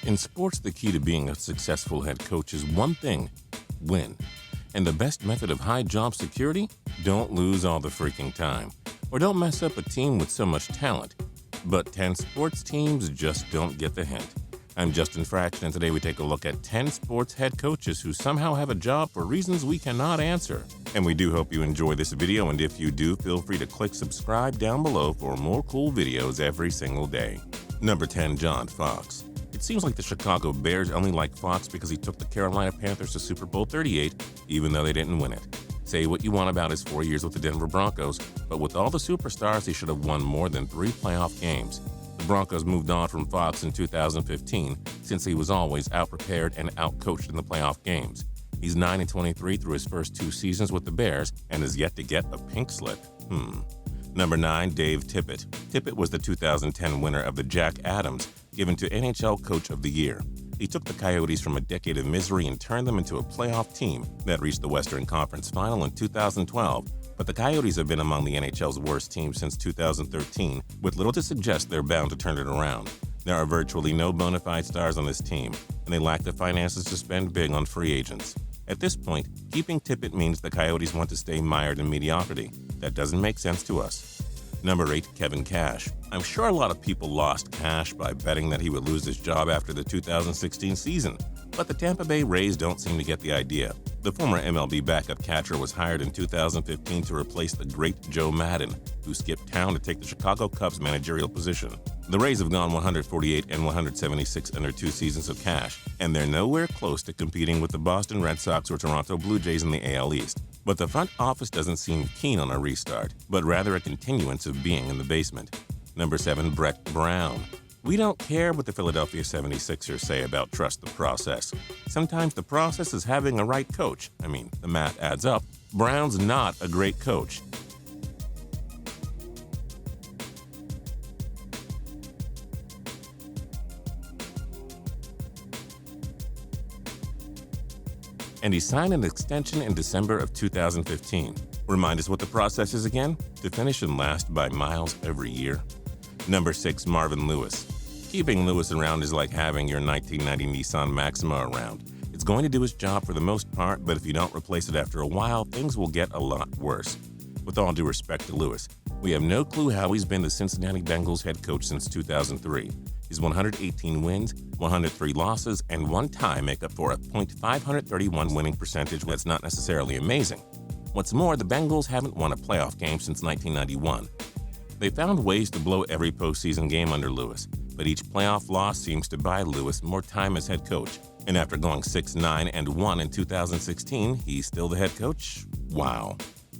In sports, the key to being a successful head coach is one thing: win. And the best method of high job security? Don't lose all the freaking time. Or don't mess up a team with so much talent. But 10 sports teams just don't get the hint. I'm Justin Fraction, and today we take a look at 10 sports head coaches who somehow have a job for reasons we cannot answer. And we do hope you enjoy this video, and if you do, feel free to click subscribe down below for more cool videos every single day. Number 10, John Fox. It seems like the Chicago Bears only like Fox because he took the Carolina Panthers to Super Bowl 38, even though they didn't win it. Say what you want about his 4 years with the Denver Broncos, but with all the superstars, he should have won more than 3 playoff games. The Broncos moved on from Fox in 2015 since he was always out-prepared and out-coached in the playoff games. He's 9-23 through his first 2 seasons with the Bears and has yet to get a pink slip. Number 9, Dave Tippett. Tippett was the 2010 winner of the Jack Adams, given to NHL Coach of the Year. He took the Coyotes from a decade of misery and turned them into a playoff team that reached the Western Conference Final in 2012. But the Coyotes have been among the NHL's worst teams since 2013, with little to suggest they're bound to turn it around. There are virtually no bona fide stars on this team, and they lack the finances to spend big on free agents. At this point, keeping Tippett means the Coyotes want to stay mired in mediocrity. That doesn't make sense to us. Number 8, Kevin Cash. I'm sure a lot of people lost Cash by betting that he would lose his job after the 2016 season, but the Tampa Bay Rays don't seem to get the idea. The former MLB backup catcher was hired in 2015 to replace the great Joe Madden, who skipped town to take the Chicago Cubs managerial position. The Rays have gone 148 and 176 under 2 seasons of Cash, and they're nowhere close to competing with the Boston Red Sox or Toronto Blue Jays in the AL East. But the front office doesn't seem keen on a restart, but rather a continuance of being in the basement. Number 7, Brett Brown. We don't care what the Philadelphia 76ers say about trust the process. Sometimes the process is having a right coach. The math adds up. Brown's not a great coach. And he signed an extension in December of 2015. Remind us what the process is again? To finish in last by miles every year. Number 6, Marvin Lewis. Keeping Lewis around is like having your 1990 Nissan Maxima around. It's going to do its job for the most part, but if you don't replace it after a while, things will get a lot worse. With all due respect to Lewis, we have no clue how he's been the Cincinnati Bengals head coach since 2003. His 118 wins, 103 losses, and 1 tie make up for a .531 winning percentage that's not necessarily amazing. What's more, the Bengals haven't won a playoff game since 1991. They found ways to blow every postseason game under Lewis, but each playoff loss seems to buy Lewis more time as head coach. And after going 6-9-1 in 2016, he's still the head coach? Wow.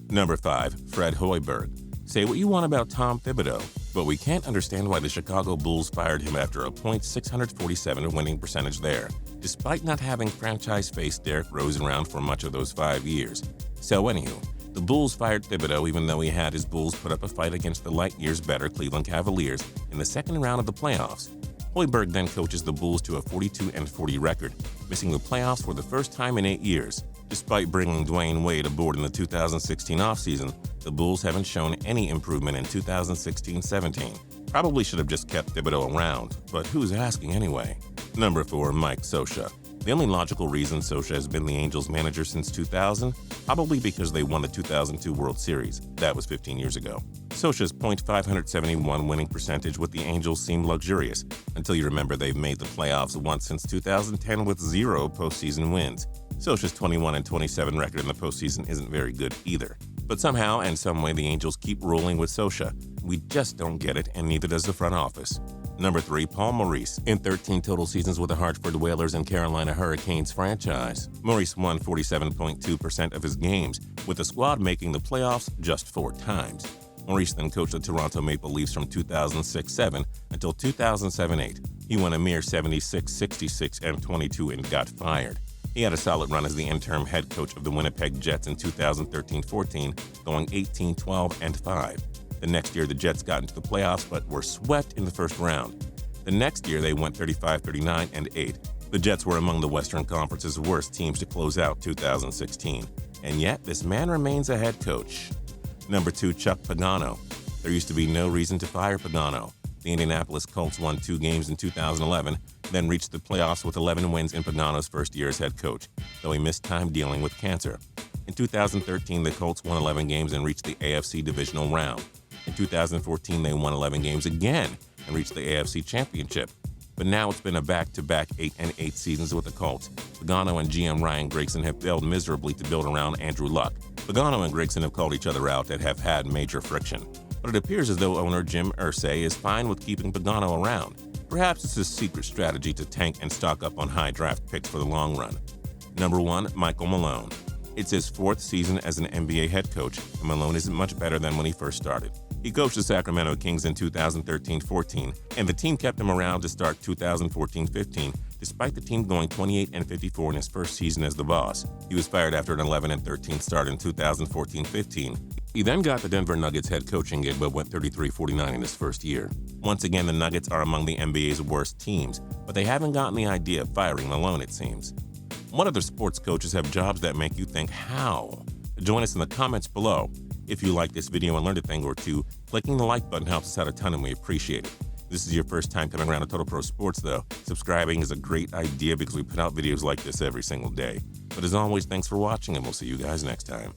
Number 5, Fred Hoiberg. Say what you want about Tom Thibodeau, but we can't understand why the Chicago Bulls fired him after a .647 winning percentage there, despite not having franchise face Derrick Rose around for much of those 5 years. So anywho, the Bulls fired Thibodeau even though he had his Bulls put up a fight against the light years better Cleveland Cavaliers in the second round of the playoffs. Hoiberg then coaches the Bulls to a 42-40 record, missing the playoffs for the first time in 8 years. Despite bringing Dwayne Wade aboard in the 2016 offseason, the Bulls haven't shown any improvement in 2016-17. Probably should have just kept Thibodeau around, but who's asking anyway? Number 4, Mike Scioscia. The only logical reason Scioscia has been the Angels manager since 2000, probably because they won the 2002 World Series. That was 15 years ago. Scioscia's .571 winning percentage with the Angels seemed luxurious, until you remember they've made the playoffs once since 2010 with 0 postseason wins. Scioscia's 21-27 record in the postseason isn't very good either. But somehow and some way the Angels keep rolling with Scioscia. We just don't get it, and neither does the front office. Number 3, Paul Maurice. In 13 total seasons with the Hartford Whalers and Carolina Hurricanes franchise, Maurice won 47.2% of his games, with the squad making the playoffs just 4 times. Maurice then coached the Toronto Maple Leafs from 2006-7 until 2007-8. He won a mere 76, 66, and 22 and got fired. He had a solid run as the interim head coach of the Winnipeg Jets in 2013-14, going 18-12-5. The next year, the Jets got into the playoffs but were swept in the first round. The next year, they went 35-39-8. The Jets were among the Western Conference's worst teams to close out 2016. And yet, this man remains a head coach. Number 2, Chuck Pagano. There used to be no reason to fire Pagano. The Indianapolis Colts won 2 games in 2011, then reached the playoffs with 11 wins in Pagano's first year as head coach, though he missed time dealing with cancer. In 2013, the Colts won 11 games and reached the AFC divisional round. In 2014, they won 11 games again and reached the AFC championship. But now it's been a back-to-back 8-8 seasons with the Colts. Pagano and GM Ryan Grigson have failed miserably to build around Andrew Luck. Pagano and Grigson have called each other out and have had major friction. But it appears as though owner Jim Irsay is fine with keeping Pagano around. Perhaps it's his secret strategy to tank and stock up on high draft picks for the long run. Number 1, Michael Malone. It's his 4th season as an NBA head coach, and Malone isn't much better than when he first started. He coached the Sacramento Kings in 2013-14, and the team kept him around to start 2014-15, despite the team going 28-54 in his first season as the boss. He was fired after an 11-13 start in 2014-15. He then got the Denver Nuggets head coaching gig but went 33-49 in his first year. Once again, the Nuggets are among the NBA's worst teams, but they haven't gotten the idea of firing Malone, it seems. What other sports coaches have jobs that make you think, how? Join us in the comments below. If you like this video and learned a thing or two, clicking the like button helps us out a ton and we appreciate it. If this is your first time coming around to Total Pro Sports though, subscribing is a great idea because we put out videos like this every single day. But as always, thanks for watching and we'll see you guys next time.